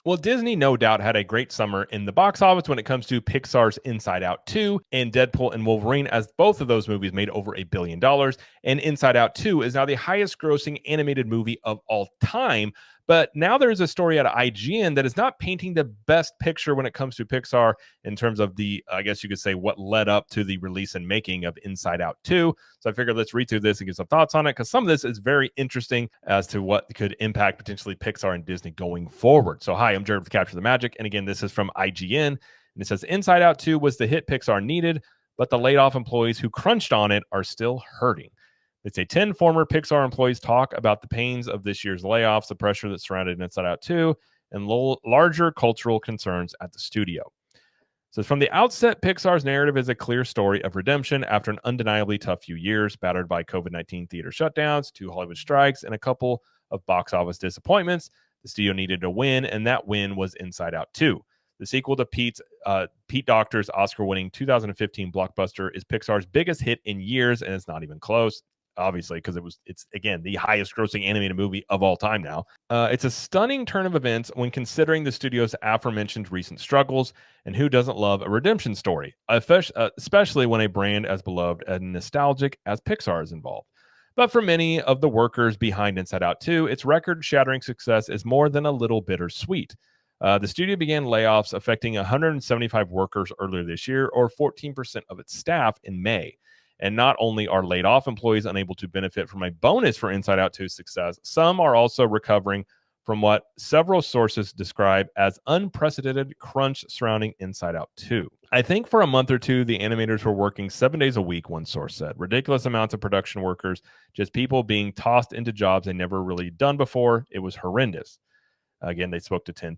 Well, Disney no doubt had a great summer in the box office when it comes to Pixar's Inside Out 2 and Deadpool and Wolverine, as both of those movies made over $1 billion. And Inside Out 2 is now the highest grossing animated movie of all time. But now there's a story out of IGN that is not painting the best picture when it comes to Pixar in terms of the, I guess you could say, what led up to the release and making of Inside Out 2. So I figured let's read through this and get some thoughts on it, because some of this is very interesting as to what could impact potentially Pixar and Disney going forward. So hi, I'm Jared with Capture the Magic. And again, this is from IGN. And it says Inside Out 2 was the hit Pixar needed, but the laid off employees who crunched on it are still hurting. It's a 10 former Pixar employees talk about the pains of this year's layoffs, the pressure that surrounded Inside Out 2, and larger cultural concerns at the studio. So from the outset, Pixar's narrative is a clear story of redemption after an undeniably tough few years, battered by COVID-19 theater shutdowns, 2 Hollywood strikes, and a couple of box office disappointments. The studio needed a win, and that win was Inside Out 2. The sequel to Pete Docter's Oscar-winning 2015 blockbuster is Pixar's biggest hit in years, and it's not even close. Obviously, because it's again the highest grossing animated movie of all time now. It's a stunning turn of events when considering the studio's aforementioned recent struggles, and who doesn't love a redemption story, especially when a brand as beloved and nostalgic as Pixar is involved. But for many of the workers behind Inside Out 2, its record-shattering success is more than a little bittersweet. The studio began layoffs affecting 175 workers earlier this year, or 14% of its staff, in May. And not only are laid off employees unable to benefit from a bonus for Inside Out 2's success, some are also recovering from what several sources describe as unprecedented crunch surrounding Inside Out 2. I think for a month or two, the animators were working 7 days a week, one source said. Ridiculous amounts of production workers, just people being tossed into jobs they never really done before. It was horrendous. Again, they spoke to 10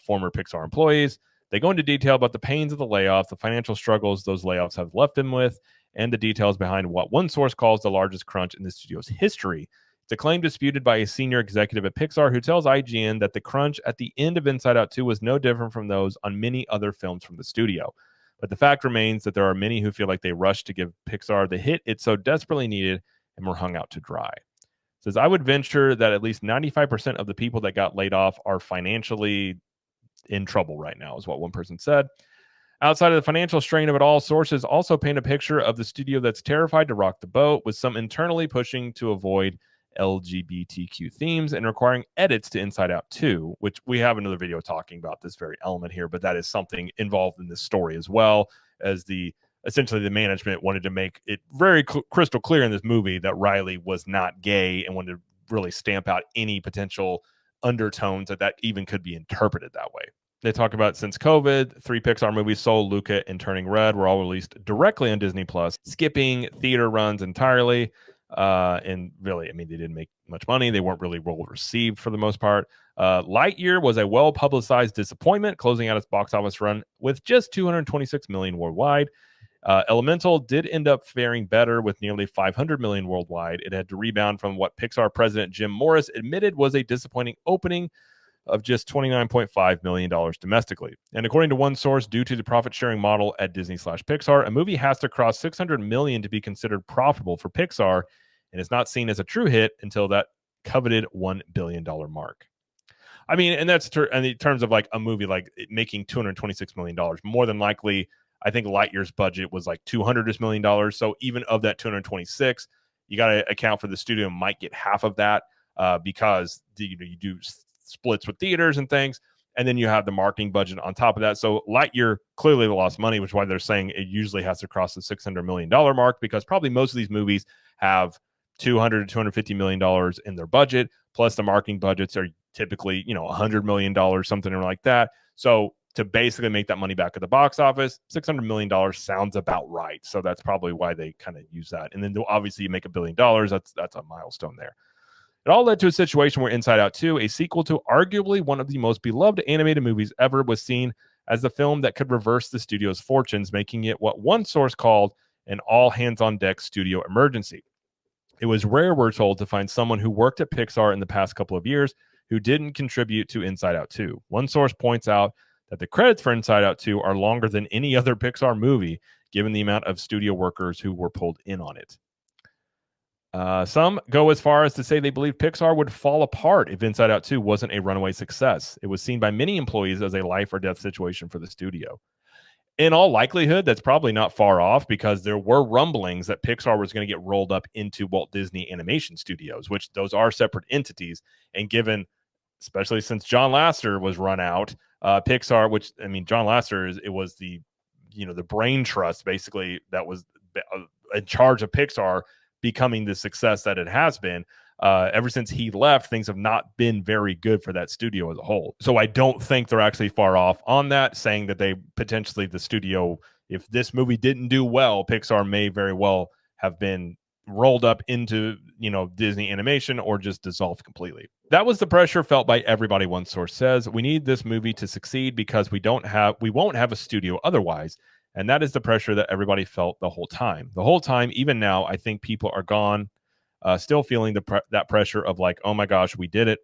former Pixar employees. They go into detail about the pains of the layoffs, the financial struggles those layoffs have left them with, and the details behind what one source calls the largest crunch in the studio's history. It's a claim disputed by a senior executive at Pixar who tells IGN that the crunch at the end of Inside Out 2 was no different from those on many other films from the studio. But the fact remains that there are many who feel like they rushed to give Pixar the hit it so desperately needed and were hung out to dry. It says, I would venture that at least 95% of the people that got laid off are financially in trouble right now, is what one person said. Outside of the financial strain of it all, sources also paint a picture of the studio that's terrified to rock the boat, with some internally pushing to avoid LGBTQ themes and requiring edits to Inside Out 2, which we have another video talking about this very element here, but that is something involved in this story as well, as essentially the management wanted to make it very crystal clear in this movie that Riley was not gay and wanted to really stamp out any potential undertones that even could be interpreted that way. They talk about since COVID, 3 Pixar movies, Soul, Luca, and Turning Red, were all released directly on Disney Plus, skipping theater runs entirely. And really, I mean, they didn't make much money. They weren't really well received for the most part. Lightyear was a well-publicized disappointment, closing out its box office run with just $226 million worldwide. Elemental did end up faring better with nearly $500 million worldwide. It had to rebound from what Pixar president Jim Morris admitted was a disappointing opening of just $29.5 million domestically. And according to one source, due to the profit-sharing model at Disney/Pixar, a movie has to cross $600 million to be considered profitable for Pixar, and is not seen as a true hit until that coveted $1 billion mark. I mean, and that's in terms of like a movie like making $226 million. More than likely, I think Lightyear's budget was like $200 million. So even of that 226, you got to account for the studio might get half of that because you do splits with theaters and things, and then you have the marketing budget on top of that. So Lightyear clearly lost money, which is why they're saying it usually has to cross the $600 million mark, because probably most of these movies have $200 to $250 million in their budget, plus the marketing budgets are typically $100 million, something like that. So to basically make that money back at the box office, $600 million sounds about right. So that's probably why they kind of use that. And then obviously you make $1 billion. That's a milestone there. It all led to a situation where Inside Out 2, a sequel to arguably one of the most beloved animated movies ever, was seen as the film that could reverse the studio's fortunes, making it what one source called an all-hands-on-deck studio emergency. It was rare, we're told, to find someone who worked at Pixar in the past couple of years who didn't contribute to Inside Out 2. One source points out that the credits for Inside Out 2 are longer than any other Pixar movie, given the amount of studio workers who were pulled in on it. Some go as far as to say they believe Pixar would fall apart if Inside Out 2 wasn't a runaway success. It was seen by many employees as a life or death situation for the studio. In all likelihood, that's probably not far off because there were rumblings that Pixar was going to get rolled up into Walt Disney Animation Studios, which those are separate entities. And given, especially since John Lasseter was run out, Pixar, which I mean, John Lasseter it was the brain trust basically that was in charge of Pixar becoming the success that it has been. Ever since he left, things have not been very good for that studio as a whole. So I don't think they're actually far off on that, saying that they potentially, the studio, if this movie didn't do well, Pixar may very well have been rolled up into, Disney Animation or just dissolved completely. That was the pressure felt by everybody, one source says. We need this movie to succeed because we won't have a studio otherwise. And that is the pressure that everybody felt the whole time. The whole time, even now, I think people are gone, still feeling that pressure of like, oh my gosh, we did it.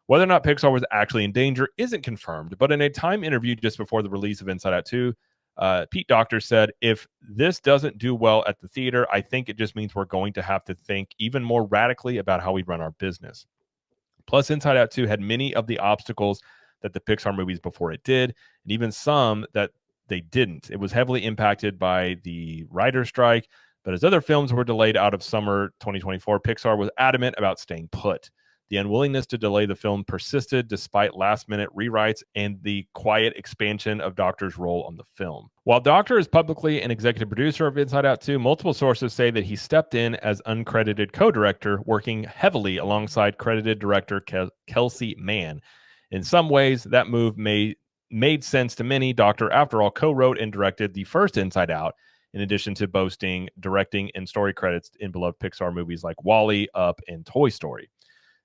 Whether or not Pixar was actually in danger isn't confirmed, but in a Time interview just before the release of Inside Out 2, Pete Docter said, if this doesn't do well at the theater, I think it just means we're going to have to think even more radically about how we run our business. Plus, Inside Out 2 had many of the obstacles that the Pixar movies before it did, and even some that they didn't. It was heavily impacted by the writer's strike, but as other films were delayed out of summer 2024, Pixar was adamant about staying put. The unwillingness to delay the film persisted despite last-minute rewrites and the quiet expansion of Docter's role on the film. While Docter is publicly an executive producer of Inside Out 2, multiple sources say that he stepped in as uncredited co-director, working heavily alongside credited director Kelsey Mann. In some ways, that move made sense to many. Docter, after all, co-wrote and directed the first Inside Out, in addition to boasting directing and story credits in beloved Pixar movies like WALL-E, Up, and Toy Story.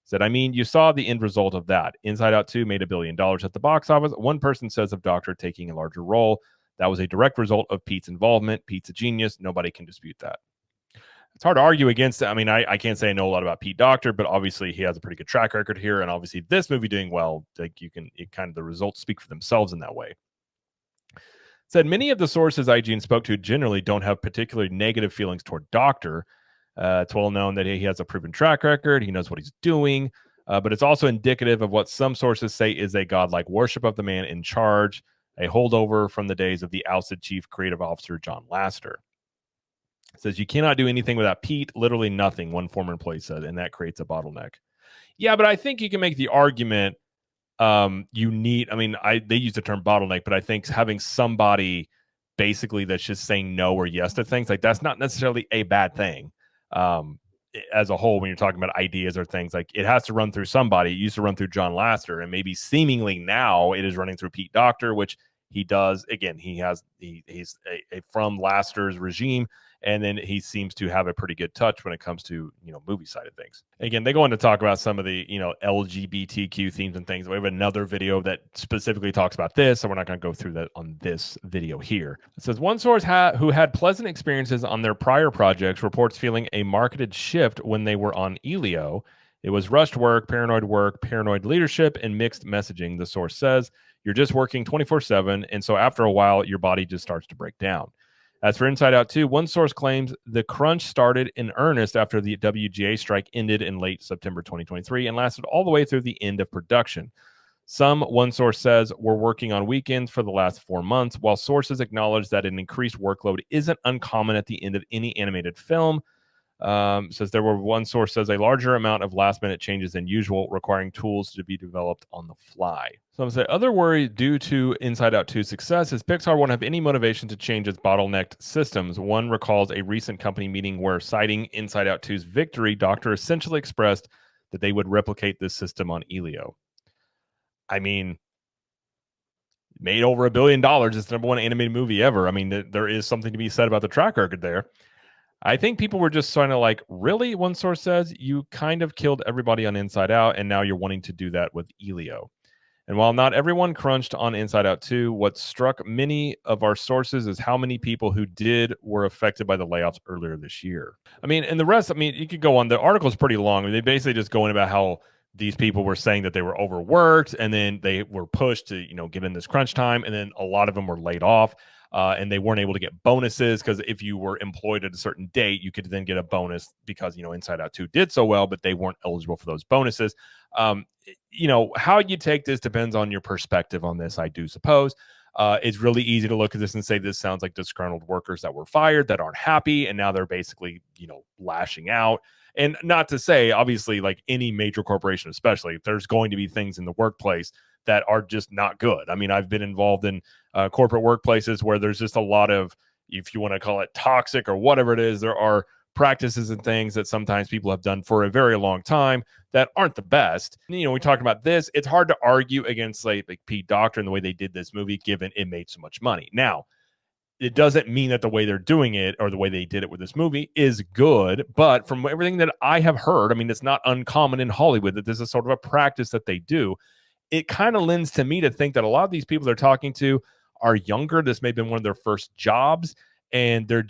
Said, I mean, you saw the end result of that. Inside Out 2 made $1 billion at the box office. One person says of Docter taking a larger role, that was a direct result of Pete's involvement. Pete's a genius. Nobody can dispute that. It's hard to argue against it. I mean, I can't say I know a lot about Pete Docter, but obviously he has a pretty good track record here. And obviously this movie doing well, like the results speak for themselves in that way. Said many of the sources IGN spoke to generally don't have particularly negative feelings toward Docter. It's well known that he has a proven track record. He knows what he's doing, but it's also indicative of what some sources say is a godlike worship of the man in charge, a holdover from the days of the ousted chief creative officer, John Lasseter. It says, you cannot do anything without Pete, literally nothing, one former employee said, and that creates a bottleneck. Yeah, but I think you can make the argument you need, they use the term bottleneck, but I think having somebody basically that's just saying no or yes to things, like that's not necessarily a bad thing. As a whole, when you're talking about ideas or things, like it has to run through somebody. It used to run through John Lasseter, and maybe seemingly now it is running through Pete Docter, which he does. Again, he's from Lasseter's regime, and then he seems to have a pretty good touch when it comes to movie side of things. Again, they go on to talk about some of the LGBTQ themes and things. We have another video that specifically talks about this, so we're not going to go through that on this video here. It says one source who had pleasant experiences on their prior projects reports feeling a marketed shift when they were on Elio. It was rushed work, paranoid leadership, and mixed messaging, the source says. You're just working 24/7, and so after a while, your body just starts to break down. As for Inside Out 2, one source claims the crunch started in earnest after the WGA strike ended in late September 2023 and lasted all the way through the end of production. One source says, were working on weekends for the last 4 months, while sources acknowledge that an increased workload isn't uncommon at the end of any animated film. Says one source says a larger amount of last minute changes than usual, requiring tools to be developed on the fly. Some say other worry due to Inside Out 2's success is Pixar won't have any motivation to change its bottlenecked systems. One recalls a recent company meeting where, citing Inside Out 2's victory, Docter essentially expressed that they would replicate this system on Elio. I mean, made over $1 billion. It's the #1 animated movie ever. I mean, there is something to be said about the track record there. I think people were just kind of like, really? One source says, you kind of killed everybody on Inside Out, and now you're wanting to do that with Elio. And while not everyone crunched on Inside Out 2, what struck many of our sources is how many people who did were affected by the layoffs earlier this year. I mean, and the rest, you could go on. The article is pretty long. They basically just go in about how these people were saying that they were overworked, and then they were pushed to, given this crunch time, and then a lot of them were laid off. and they weren't able to get bonuses because if you were employed at a certain date, you could then get a bonus because, Inside Out 2 did so well, but they weren't eligible for those bonuses. How you take this depends on your perspective on this, I do suppose. It's really easy to look at this and say this sounds like disgruntled workers that were fired that aren't happy, and now they're basically, lashing out. And not to say, obviously, like any major corporation, especially, there's going to be things in the workplace that are just not good. I mean, I've been involved in corporate workplaces where there's just a lot of, if you want to call it toxic or whatever it is, there are practices and things that sometimes people have done for a very long time that aren't the best. We talked about this. It's hard to argue against like Pete Docter and the way they did this movie, given it made so much money. Now, it doesn't mean that the way they're doing it or the way they did it with this movie is good. But from everything that I have heard, I mean, it's not uncommon in Hollywood that this is sort of a practice that they do. It kind of lends to me to think that a lot of these people they're talking to are younger. This may have been one of their first jobs. And they're,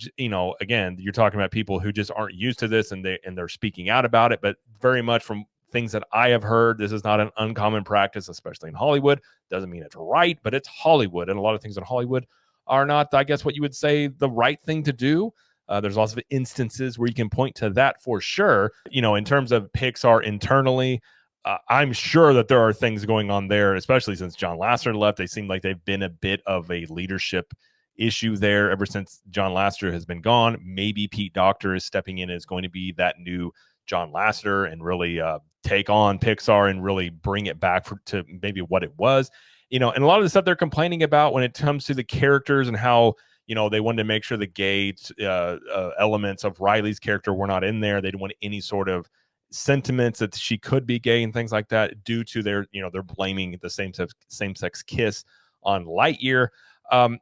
again, you're talking about people who just aren't used to this and they're speaking out about it. But very much from things that I have heard, this is not an uncommon practice, especially in Hollywood. Doesn't mean it's right, but it's Hollywood. And a lot of things in Hollywood are not, I guess, what you would say the right thing to do. There's lots of instances where you can point to that for sure. In terms of Pixar internally, I'm sure that there are things going on there, especially since John Lasseter left. They seem like they've been a bit of a leadership issue there ever since John Lasseter has been gone. Maybe Pete Docter is stepping in as going to be that new John Lasseter and really take on Pixar and really bring it back to maybe what it was. And a lot of the stuff they're complaining about when it comes to the characters and how, they wanted to make sure the gay elements of Riley's character were not in there. They didn't want any sort of sentiments that she could be gay and things like that due to their, they're blaming the same-sex kiss on Lightyear.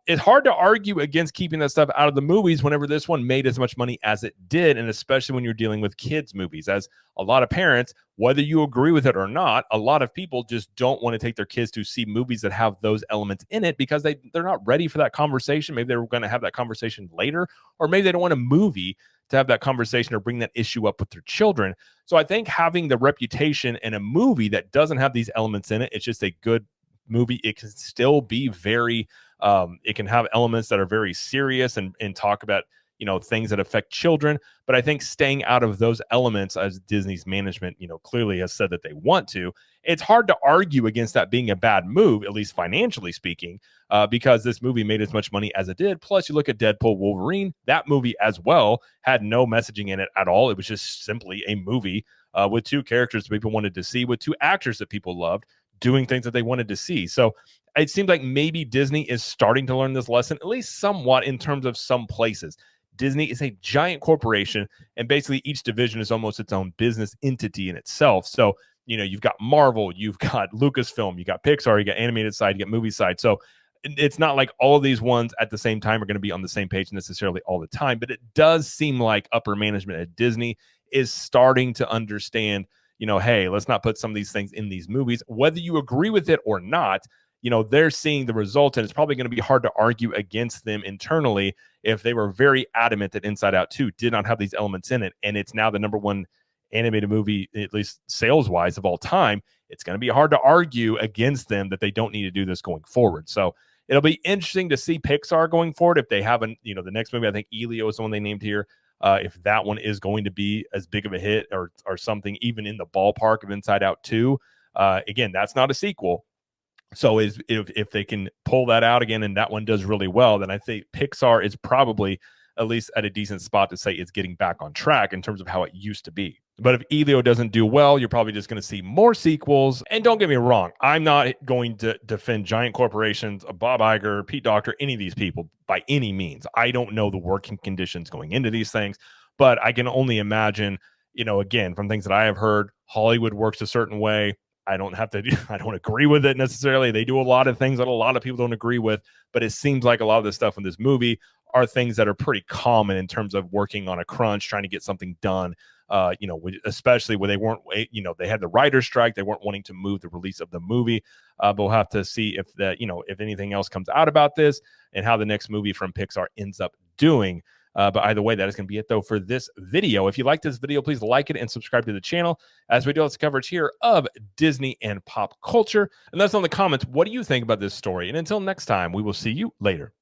It's hard to argue against keeping that stuff out of the movies whenever this one made as much money as it did, and especially when you're dealing with kids' movies. As a lot of parents, whether you agree with it or not, a lot of people just don't want to take their kids to see movies that have those elements in it because they're not ready for that conversation. Maybe they're going to have that conversation later, or maybe they don't want a movie to have that conversation or bring that issue up with their children. So I think having the reputation in a movie that doesn't have these elements in it, it's just a good movie. It can still be very it can have elements that are very serious and talk about things that affect children, but I think staying out of those elements, as Disney's management clearly has said that they want to, it's hard to argue against that being a bad move, at least financially speaking, because this movie made as much money as it did. Plus you look at Deadpool Wolverine, that movie as well had no messaging in it at all. It was just simply a movie with two characters that people wanted to see, with two actors that people loved doing things that they wanted to see. So it seems like maybe Disney is starting to learn this lesson, at least somewhat, in terms of some places. Disney is a giant corporation, and basically each division is almost its own business entity in itself. So, you've got Marvel, you've got Lucasfilm, you got Pixar, you got animated side, you got movie side. So it's not like all of these ones at the same time are going to be on the same page necessarily all the time, but it does seem like upper management at Disney is starting to understand, hey, let's not put some of these things in these movies. Whether you agree with it or not, they're seeing the result, and it's probably going to be hard to argue against them internally if they were very adamant that Inside Out 2 did not have these elements in it, and it's now the number one animated movie, at least sales-wise, of all time. It's going to be hard to argue against them that they don't need to do this going forward. So it'll be interesting to see Pixar going forward if they haven't, the next movie, I think Elio is the one they named here. If that one is going to be as big of a hit or something even in the ballpark of Inside Out 2. Again, that's not a sequel. So if they can pull that out again and that one does really well, then I think Pixar is probably at least at a decent spot to say it's getting back on track in terms of how it used to be. But if Elio doesn't do well, you're probably just going to see more sequels. And don't get me wrong, I'm not going to defend giant corporations, Bob Iger, Pete Docter, any of these people by any means. I don't know the working conditions going into these things, but I can only imagine, again, from things that I have heard, Hollywood works a certain way. I don't agree with it necessarily. They do a lot of things that a lot of people don't agree with, but it seems like a lot of the stuff in this movie are things that are pretty common in terms of working on a crunch, trying to get something done. Especially when they weren't, they had the writer's strike. They weren't wanting to move the release of the movie. But we'll have to see if if anything else comes out about this and how the next movie from Pixar ends up doing. But either way, that is going to be it, though, for this video. If you like this video, please like it and subscribe to the channel as we do lots of coverage here of Disney and pop culture. And let us know in the comments, what do you think about this story? And until next time, we will see you later.